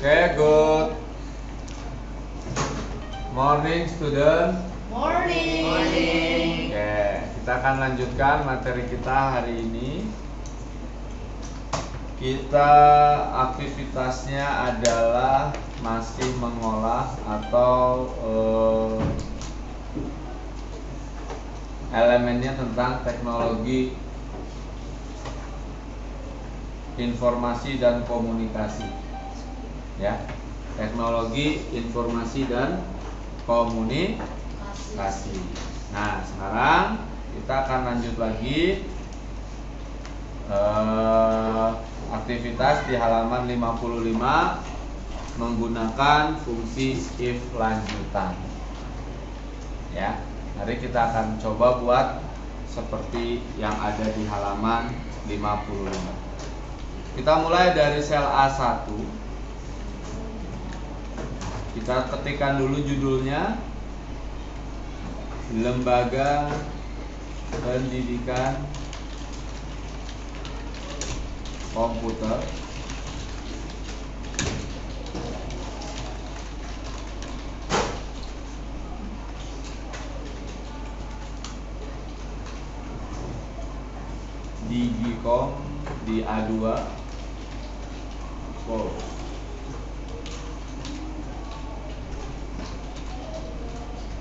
Okay, good morning student. Morning. Oke, kita akan lanjutkan materi kita hari ini. Kita aktivitasnya adalah masih mengolah atau elemennya tentang teknologi informasi dan komunikasi. Ya, teknologi informasi dan komunikasi. Nah, sekarang kita akan lanjut lagi aktivitas di halaman 55 menggunakan fungsi if lanjutan. Ya, mari kita akan coba buat seperti yang ada di halaman 55. Kita mulai dari sel A1. Kita ketikkan dulu judulnya, Lembaga Pendidikan Komputer. Digikom di A2. Wow.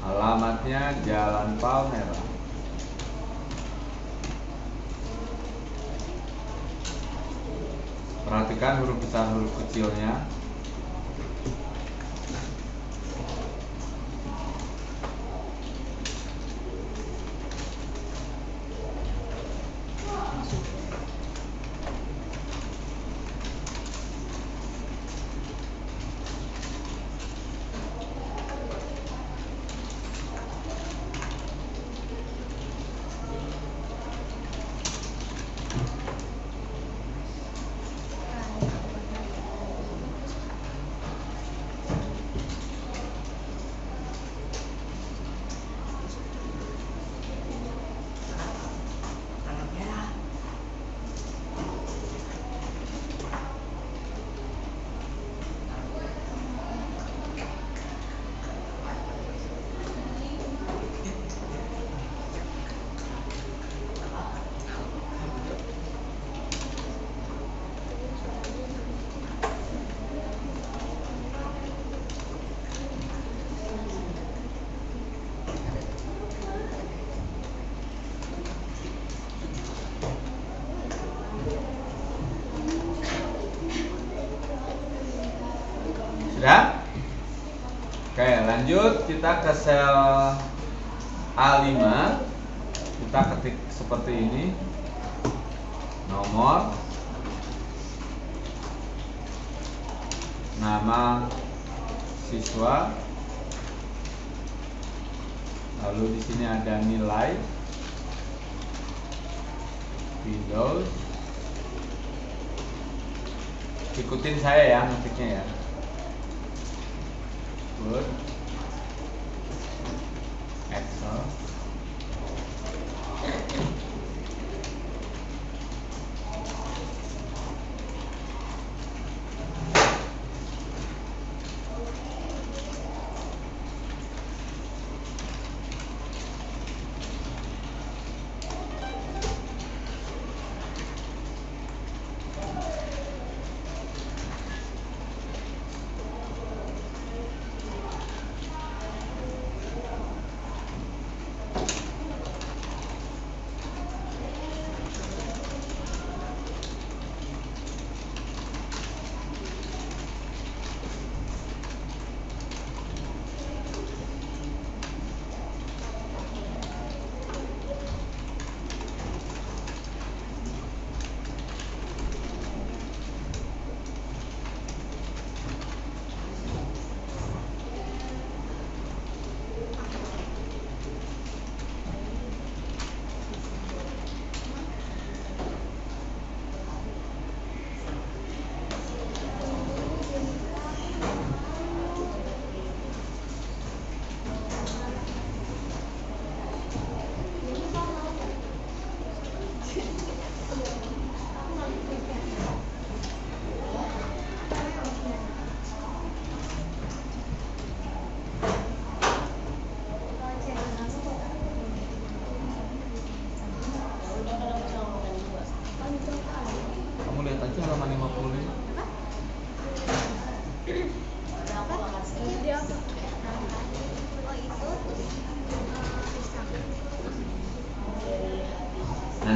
Alamatnya Jalan Palmerah. Perhatikan huruf besar huruf kecilnya. Sudah? Oke, lanjut kita ke sel A5. Kita ketik seperti ini. Nomor, nama siswa, lalu di sini ada nilai, Windows. Ikutin saya ya ngetiknya ya. Word, Excel,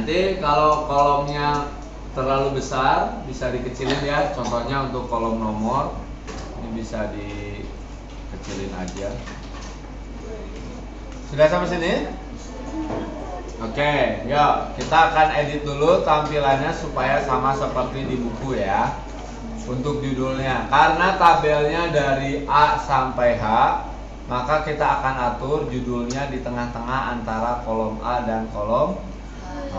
Nanti kalau kolomnya terlalu besar bisa dikecilin ya. Contohnya untuk kolom nomor ini bisa dikecilin aja. Sudah sampai sini? Oke, yuk kita akan edit dulu tampilannya supaya sama seperti di buku ya. Untuk judulnya, karena tabelnya dari A sampai H, maka kita akan atur judulnya di tengah-tengah antara kolom A dan kolom H.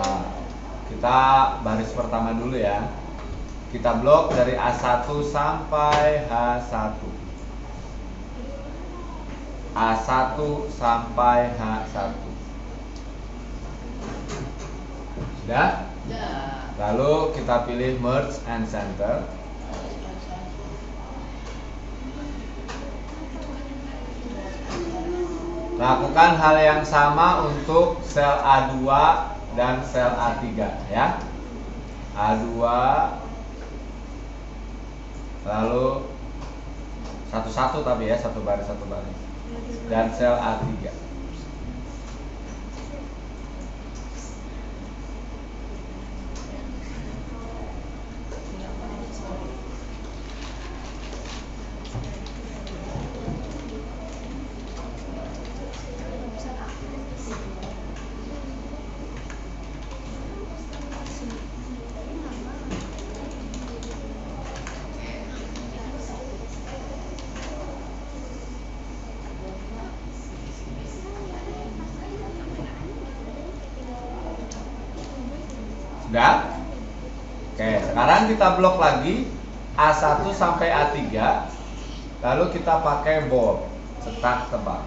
Kita baris pertama dulu ya. Kita blok dari A1 sampai H1. A1 sampai H1. Sudah? Lalu kita pilih merge and center. Lakukan hal yang sama untuk sel A2 dan sel A3 ya. A2 lalu satu-satu tapi ya, satu baris dan sel A3. Sudah? Oke, sekarang kita blok lagi A1 sampai A3. Lalu kita pakai bold, cetak tebal.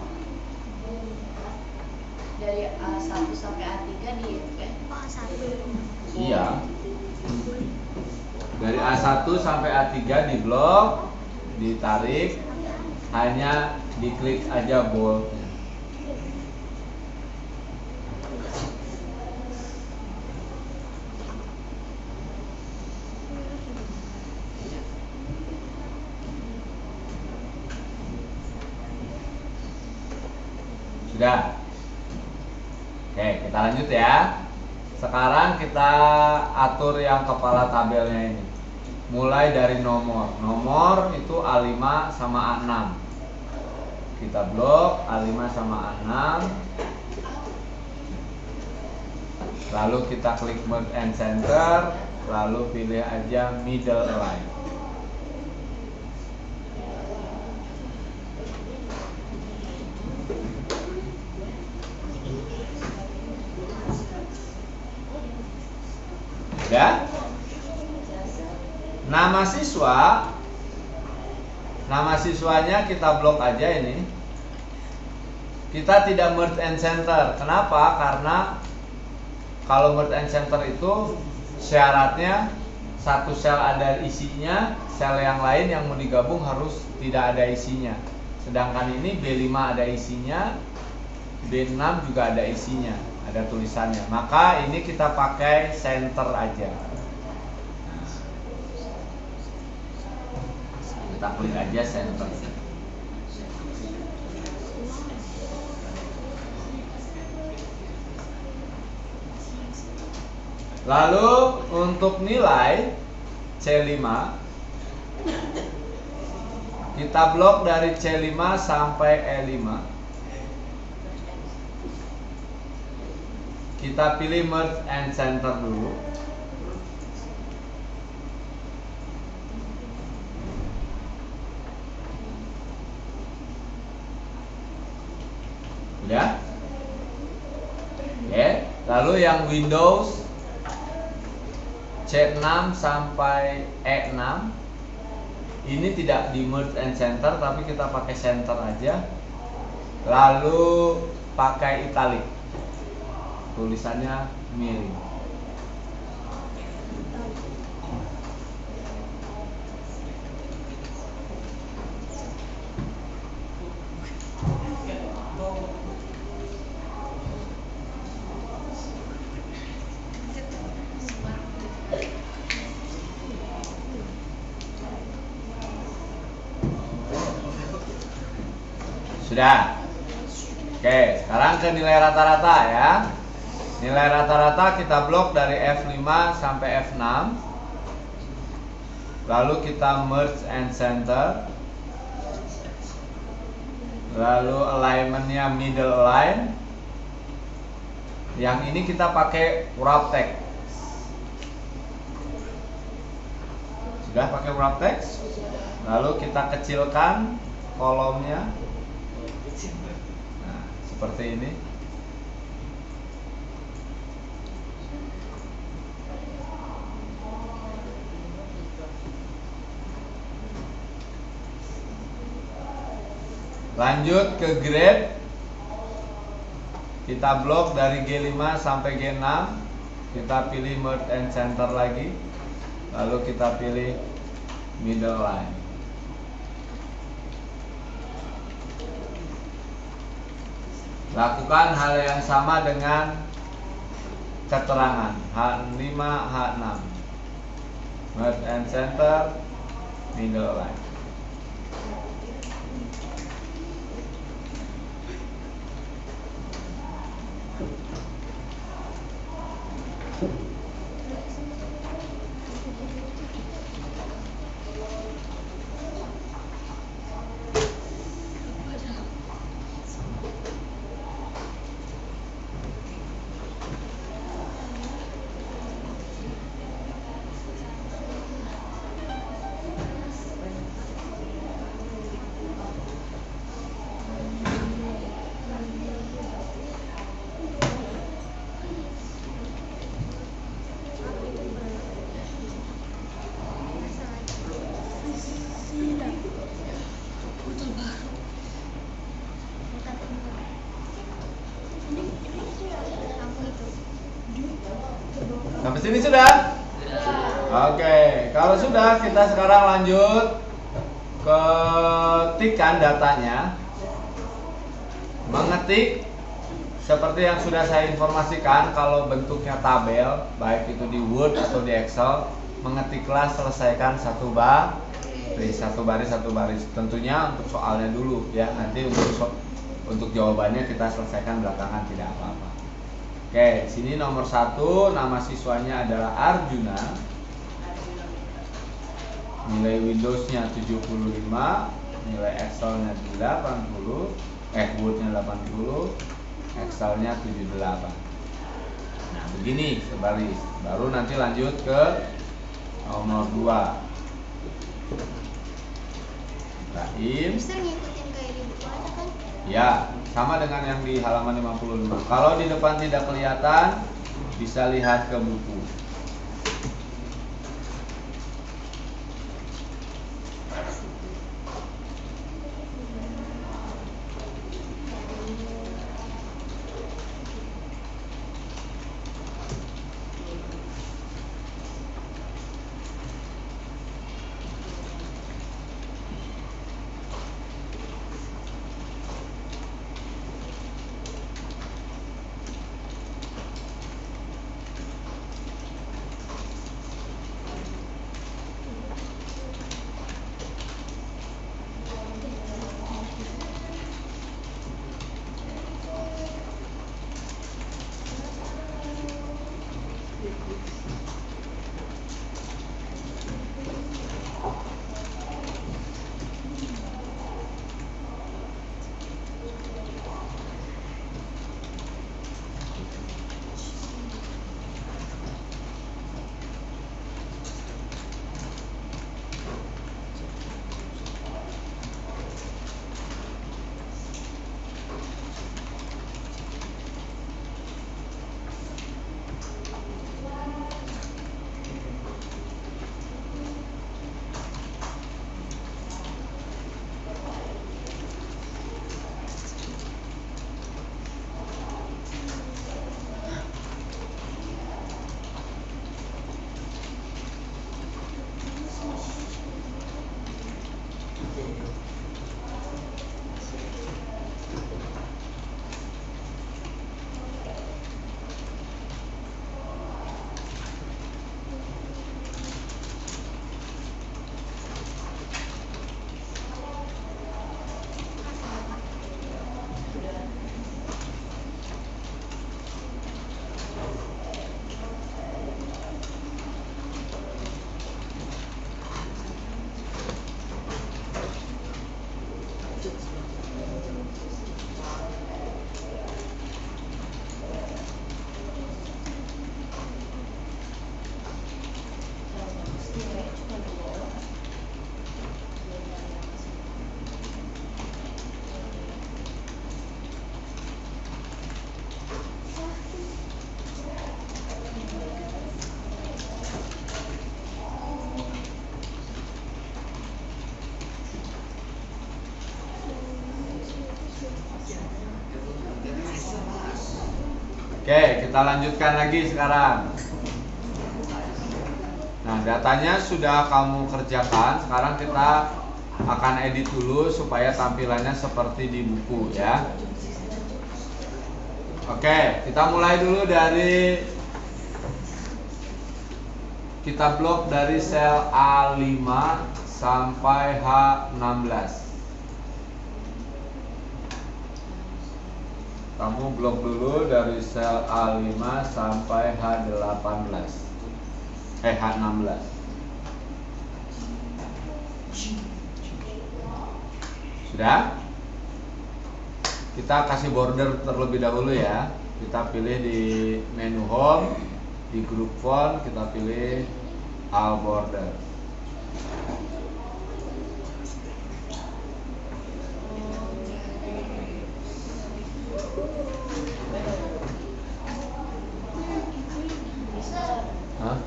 Dari A1 sampai A3 di A1. Iya. Dari A1 sampai A3 di blok, ditarik, hanya diklik aja bold. Sudah. Oke, kita lanjut ya. Sekarang kita atur yang kepala tabelnya ini. Mulai dari nomor. Nomor itu A5 sama A6. Kita blok A5 sama A6. Lalu kita klik merge and center. Lalu pilih aja middle align. Ya. Nama siswanya kita blok aja ini. Kita tidak merge and center. Kenapa? Karena kalau merge and center itu syaratnya satu sel ada isinya, sel yang lain yang mau digabung harus tidak ada isinya. Sedangkan ini B5 ada isinya, B6 juga ada isinya, ada tulisannya. Maka ini kita pakai center aja. Kita klik aja center. Lalu untuk nilai C5 kita blok dari C5 sampai E5. Kita pilih merge and center dulu. Udah? Oke, lalu yang Windows C6 sampai E6 ini tidak di merge and center, tapi kita pakai center aja. Lalu pakai italic, tulisannya miring. Sudah. Oke, sekarang ke nilai rata-rata ya. Nilai rata-rata kita blok dari F5 sampai F6. Lalu kita merge and center. Lalu alignmentnya middle align. Yang ini kita pakai wrap text. Sudah pakai wrap text? Lalu kita kecilkan kolomnya. Nah, seperti ini. Lanjut ke grade. Kita blok dari G5 sampai G6. Kita pilih merge and center lagi. Lalu kita pilih middle line. Lakukan hal yang sama dengan keterangan H5, H6. Merge and center, middle line. Sampai sini sudah? Oke, kalau sudah kita sekarang lanjut ketikkan datanya. Mengetik seperti yang sudah saya informasikan, kalau bentuknya tabel, baik itu di Word atau di Excel, mengetiklah selesaikan satu baris. Tentunya untuk soalnya dulu ya, nanti untuk jawabannya kita selesaikan belakangan, tidak apa-apa. Oke, sini nomor 1, nama siswanya adalah Arjuna. Nilai Windows-nya 75, nilai Excel-nya 80, Word-nya 80, Excel-nya 78. Nah, begini sebaris. Baru nanti lanjut ke nomor 2. Ibrahim. Bisa ngikutin kayak di buku aja kan? Ya, sama dengan yang di halaman 55. Kalau di depan tidak kelihatan, bisa lihat ke buku. Oke, kita lanjutkan lagi sekarang. Nah, datanya sudah kamu kerjakan. Sekarang kita akan edit dulu supaya tampilannya seperti di buku ya. Oke, kita mulai dulu dari kita blok dari sel A5 sampai H16. Kamu blok dulu dari sel A5 sampai H16. H16. Sudah? Kita kasih border terlebih dahulu ya. Kita pilih di menu home, di group font kita pilih all border. Hah?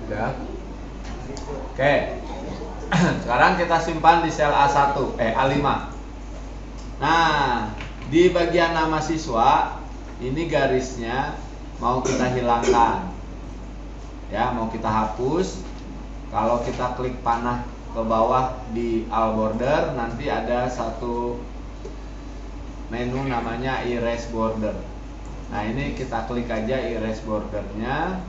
Udah. Oke. Sekarang kita simpan di sel A1, A5. Nah, di bagian nama siswa ini garisnya mau kita hilangkan. Ya, mau kita hapus. Kalau kita klik panah ke bawah di all border, nanti ada satu menu namanya erase border. Nah, ini kita klik aja erase bordernya.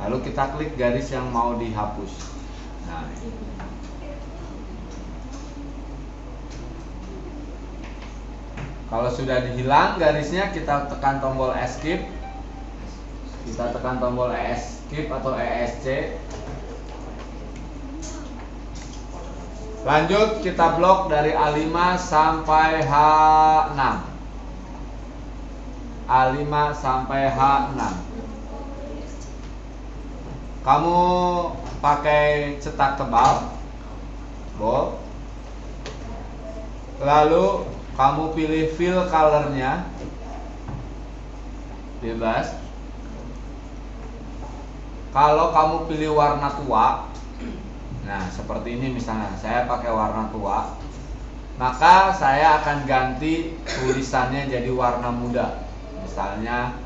Lalu kita klik garis yang mau dihapus. Nah, kalau sudah dihilang garisnya, kita tekan tombol escape. Kita tekan tombol escape atau ESC. Lanjut kita blok dari A5 sampai H6. A5 sampai H6. Kamu pakai cetak tebal, bold. Lalu kamu pilih fill colornya, bebas. Kalau kamu pilih warna tua, nah seperti ini misalnya, saya pakai warna tua, maka saya akan ganti tulisannya jadi warna muda, misalnya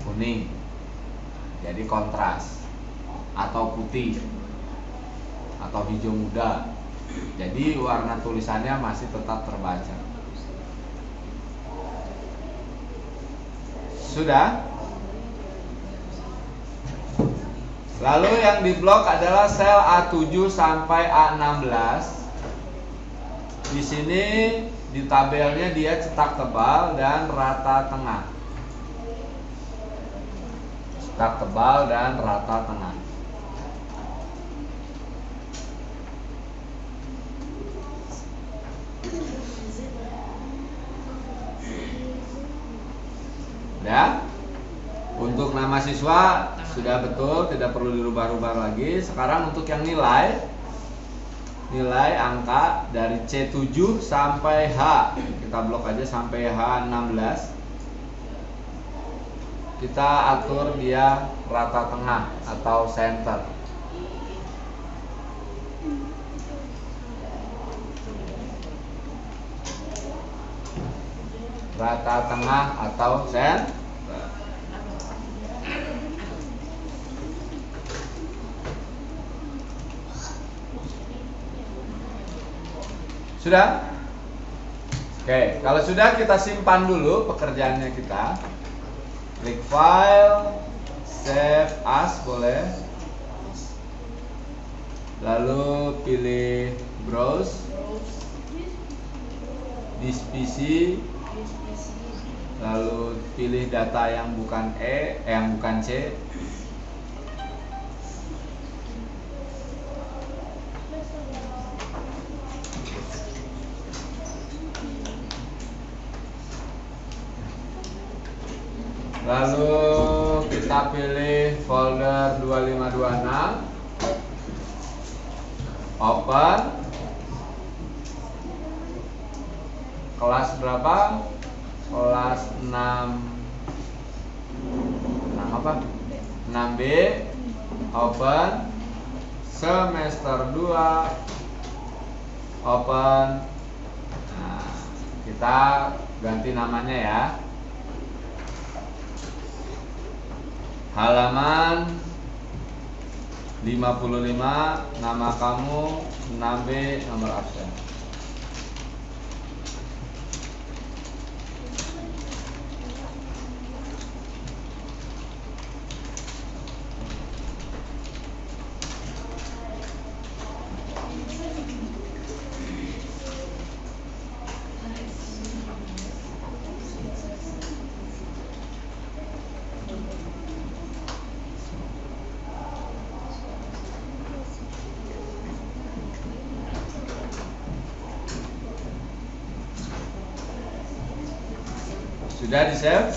kuning, jadi kontras, atau putih, atau hijau muda, jadi warna tulisannya masih tetap terbaca. Sudah? Lalu yang diblok adalah sel A7 sampai A16. Di sini di tabelnya dia cetak tebal dan rata tengah. Cetak tebal dan rata tengah. Ya. Untuk nama siswa sudah betul, tidak perlu dirubah-rubah lagi. Sekarang untuk yang nilai angka dari C7 sampai H, kita blok aja sampai H16. Kita atur dia rata tengah atau center. Rata tengah atau center. Sudah? Oke, kalau sudah kita simpan dulu pekerjaannya kita. Klik file, save as boleh. Lalu pilih browse, this PC. Lalu pilih data yang bukan yang bukan C. Lalu kita pilih folder 2526, open. Kelas berapa? Kelas 6 apa? 6B, open, semester 2 open. Nah, kita ganti namanya ya. Halaman 55, nama kamu 6B, nomor absen. Sudah di-save?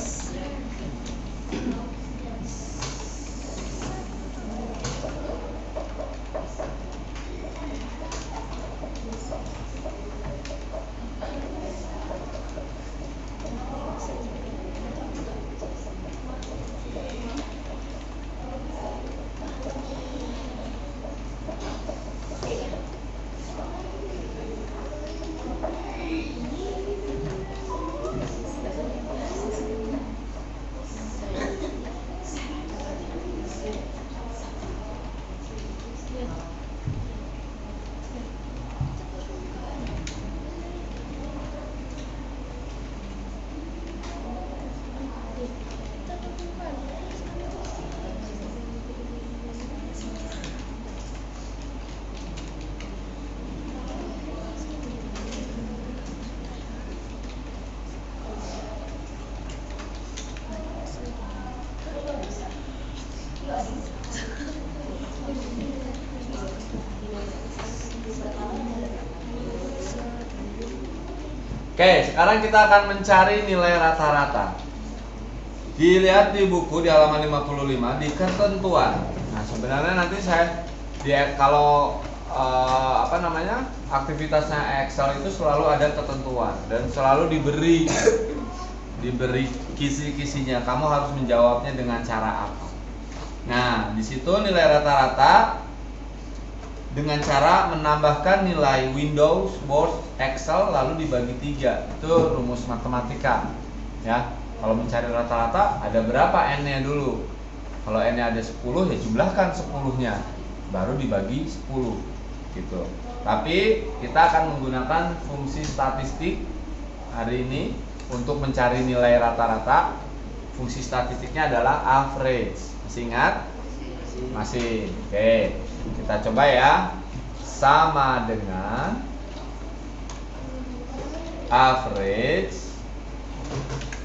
Oke, sekarang kita akan mencari nilai rata-rata. Dilihat di buku di halaman 55 di ketentuan. Nah, sebenarnya nanti saya kalau aktivitasnya Excel itu selalu ada ketentuan dan selalu diberi kisi-kisinya. Kamu harus menjawabnya dengan cara apa. Nah, di situ nilai rata-rata dengan cara menambahkan nilai Windows, Word, Excel lalu dibagi 3. Itu rumus matematika ya. Kalau mencari rata-rata ada berapa N-nya dulu. Kalau N-nya ada 10 ya jumlahkan 10-nya baru dibagi 10 gitu. Tapi kita akan menggunakan fungsi statistik hari ini untuk mencari nilai rata-rata. Fungsi statistiknya adalah average. Masih ingat? Masih. Oke. Kita coba ya. Sama dengan average.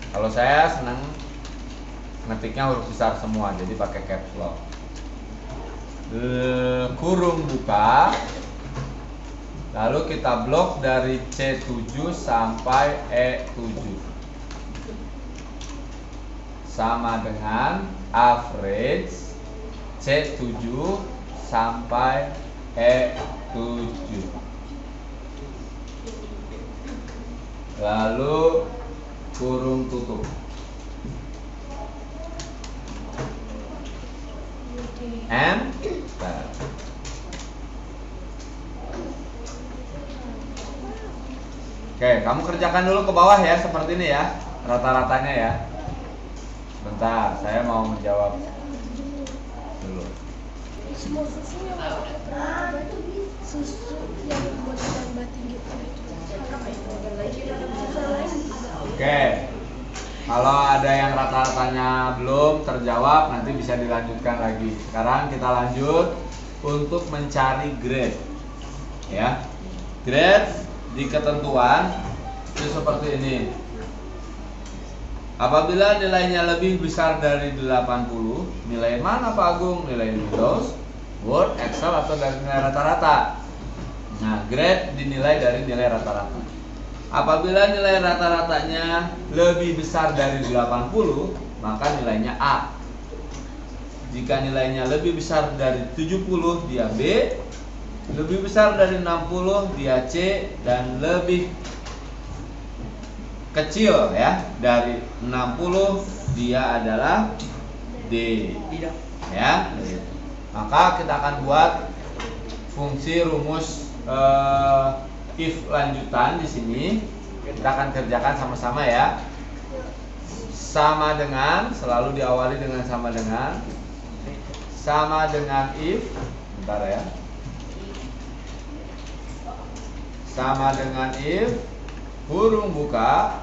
Kalau saya senang ngetiknya huruf besar semua, jadi pakai caps lock. Kurung buka. Lalu kita blok dari C7 sampai E7. Sama dengan average C7 sampai E7. Lalu kurung tutup. Enter. Oke, kamu kerjakan dulu ke bawah ya, seperti ini ya, rata-ratanya ya. Bentar, saya mau menjawab dulu. Susu yang buat tambah tinggi Oke, kalau ada yang rata-ratanya belum terjawab nanti bisa dilanjutkan lagi. Sekarang kita lanjut untuk mencari grade ya. Grade di ketentuan itu seperti ini. Apabila nilainya lebih besar dari 80, nilai mana Pak Agung? Nilai Windows, Word, Excel atau dari nilai rata-rata? Nah, grade dinilai dari nilai rata-rata. Apabila nilai rata-ratanya lebih besar dari 80, maka nilainya A. Jika nilainya lebih besar dari 70, dia B. Lebih besar dari 60, dia C. Dan lebih kecil ya dari 60, dia adalah D. Ya. Maka kita akan buat fungsi rumus if lanjutan di sini. Kita akan kerjakan sama-sama ya. Sama dengan, selalu diawali dengan sama dengan. Sama dengan if, bentar ya. Sama dengan if, kurung buka.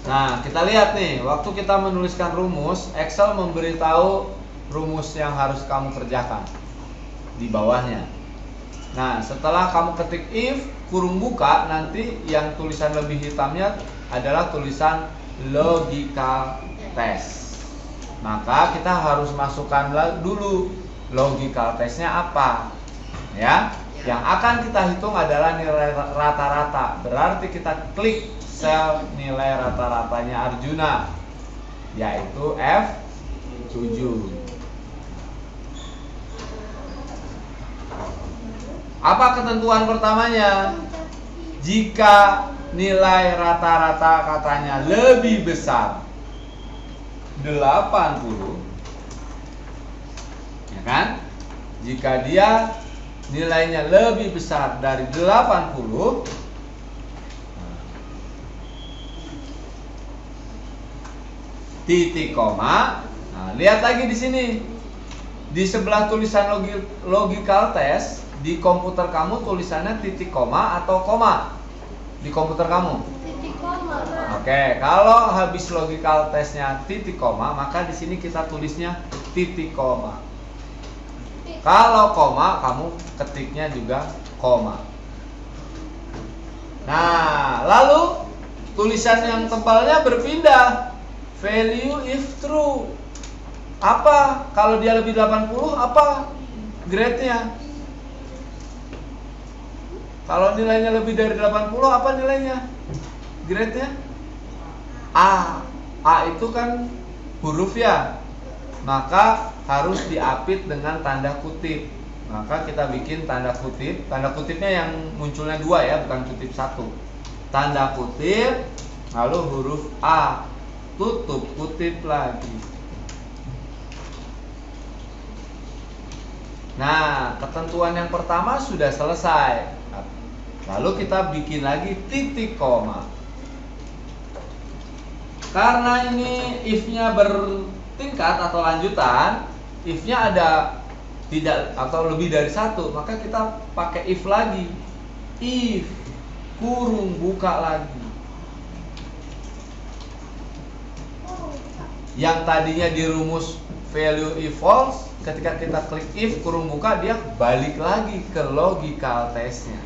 Nah, kita lihat nih, waktu kita menuliskan rumus, Excel memberitahu rumus yang harus kamu kerjakan di bawahnya. Nah, setelah kamu ketik if, kurung buka, nanti yang tulisan lebih hitamnya adalah tulisan logical test. Maka kita harus masukkan dulu logical testnya apa. Ya, yang akan kita hitung adalah nilai rata-rata. Berarti kita klik sel nilai rata-ratanya Arjuna, yaitu F7. Apa ketentuan pertamanya? Jika nilai rata-rata katanya lebih besar 80, ya kan? Jika dia nilainya lebih besar dari 80, titik koma. Nah, lihat lagi di sini. Di sebelah tulisan logical test di komputer kamu tulisannya titik koma atau koma? Di komputer kamu? Titik koma. Oke, kalau habis logical testnya titik koma, maka di sini kita tulisnya titik koma. Kalau koma, kamu ketiknya juga koma. Nah, lalu tulisan yang tebalnya berpindah. Value if true. Apa? Kalau dia lebih 80, apa grade-nya? Kalau nilainya lebih dari 80, apa nilainya? Grade-nya? A. A itu kan huruf ya. Maka harus diapit dengan tanda kutip. Maka kita bikin tanda kutip. Tanda kutipnya yang munculnya 2 ya, bukan kutip 1. Tanda kutip, lalu huruf A. Tutup kutip lagi. Nah, ketentuan yang pertama sudah selesai. Lalu kita bikin lagi titik koma. Karena ini if-nya bertingkat atau lanjutan, if-nya ada tidak atau lebih dari 1, maka kita pakai if lagi. If kurung buka lagi. Yang tadinya di rumus value if false, ketika kita klik if kurung buka, dia balik lagi ke logical testnya.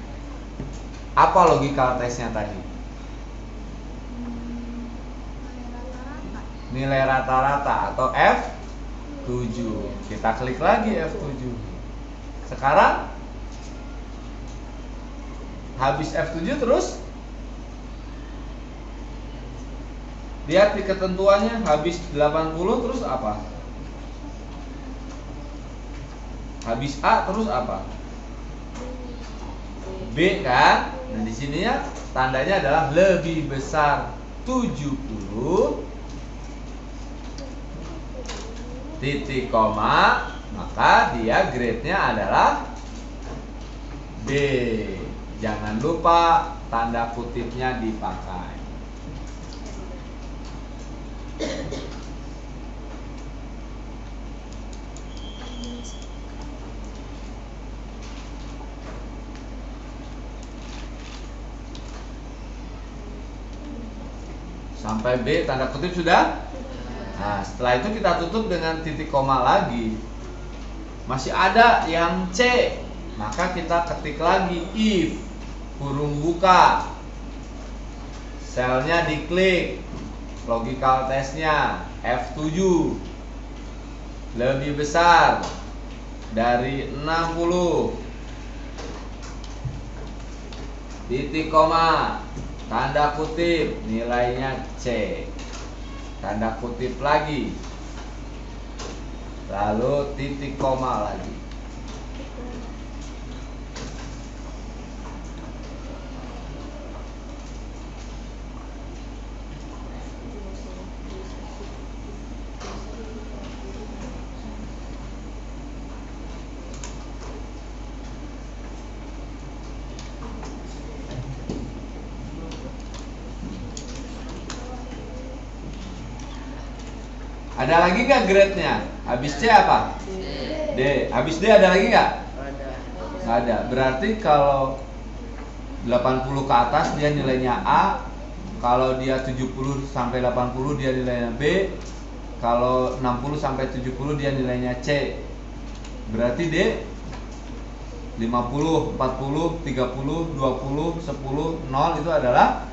Apa logical testnya tadi? Nilai rata-rata atau F7. Kita klik lagi F7. Sekarang habis F7 terus lihat di ketentuannya, habis 80 terus apa? Habis A terus apa? B kan? Nah di sini ya tandanya adalah lebih besar 70 titik koma, maka dia grade-nya adalah B. Jangan lupa tanda kutipnya dipakai. Sampai B tanda kutip sudah. Nah, setelah itu kita tutup dengan titik koma lagi. Masih ada yang C, maka kita ketik lagi if kurung buka. Selnya diklik, logical testnya F7 lebih besar dari 60, titik koma, tanda kutip, nilainya C, tanda kutip lagi, lalu titik koma lagi. Ada lagi nggak grade-nya? Habis C apa? D. Habis D ada lagi nggak? Nggak ada. Berarti kalau 80 ke atas dia nilainya A. Kalau dia 70 sampai 80 dia nilainya B. Kalau 60 sampai 70 dia nilainya C. Berarti D 50, 40, 30, 20, 10, 0 itu adalah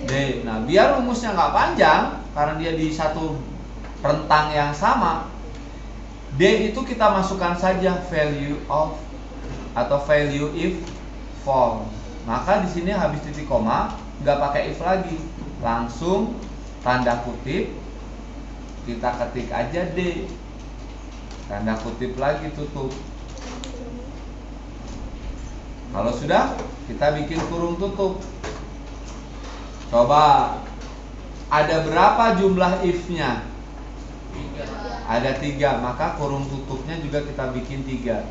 D. Nah, biar rumusnya nggak panjang karena dia di satu rentang yang sama, D itu kita masukkan saja value of atau value if false. Maka di sini habis titik koma nggak pakai if lagi, langsung tanda kutip kita ketik aja D, tanda kutip lagi tutup. Kalau sudah, kita bikin kurung tutup. Coba, ada berapa jumlah if-nya? Ada 3, maka kurung tutupnya juga kita bikin 3.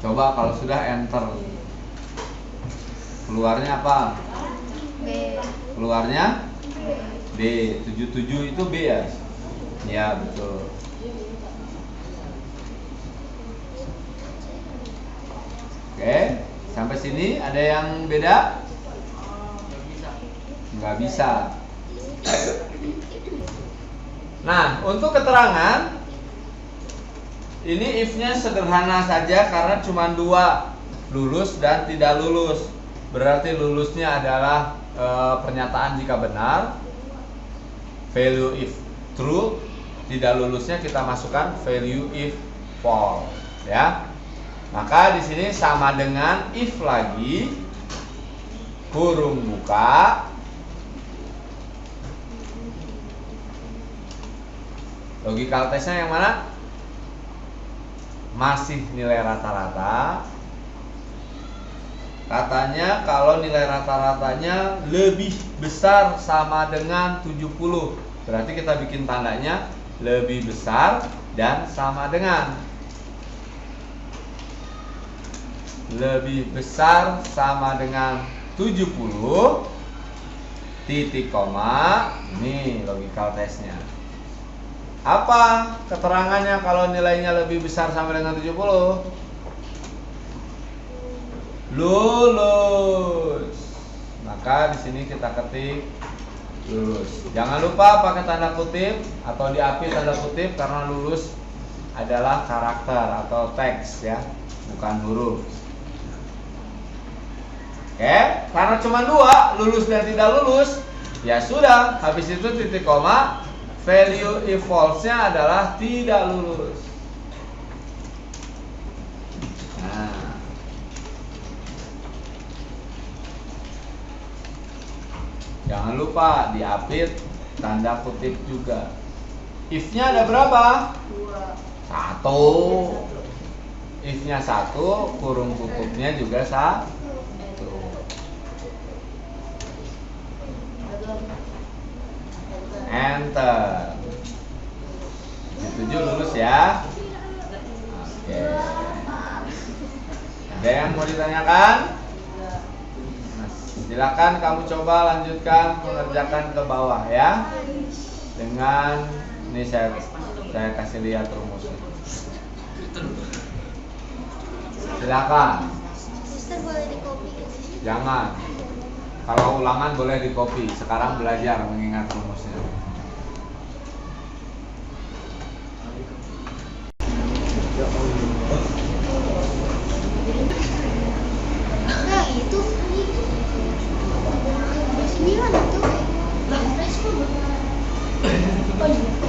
Coba kalau sudah enter, keluarnya apa? B. Keluarnya B. 77 itu B ya? Ya, betul. Oke, sampai sini ada yang beda? Nggak bisa. Nah, untuk keterangan ini if-nya sederhana saja karena cuma 2, lulus dan tidak lulus. Berarti lulusnya adalah pernyataan jika benar, value if true, tidak lulusnya kita masukkan value if false, ya. Maka di sini sama dengan if lagi, kurung buka, logical testnya yang mana? Masih nilai rata-rata. Katanya kalau nilai rata-ratanya lebih besar sama dengan 70, berarti kita bikin tandanya lebih besar dan sama dengan. Lebih besar sama dengan 70 titik koma. Ini logical testnya. Apa keterangannya kalau nilainya lebih besar sama dengan 70? Lulus. Maka di sini kita ketik lulus. Jangan lupa pakai tanda kutip atau diapit tanda kutip karena lulus adalah karakter atau teks ya, bukan huruf. Oke, karena cuma 2, lulus dan tidak lulus, ya sudah, habis itu titik koma, value if false-nya adalah tidak lulus. Nah, jangan lupa diapit tanda kutip juga. If-nya ada berapa? 1. If-nya 1, kurung tutupnya juga 1. Enter. 7 lulus ya. Oke. Ada yang mau ditanyakan? Silakan kamu coba lanjutkan mengerjakan ke bawah ya. Dengan ini saya kasih lihat rumusnya. Silakan. Mister boleh di copy? Jangan. Kalau ulangan boleh di copy. Sekarang belajar mengingat rumusnya. Nah itu 9 itu. Oh iya.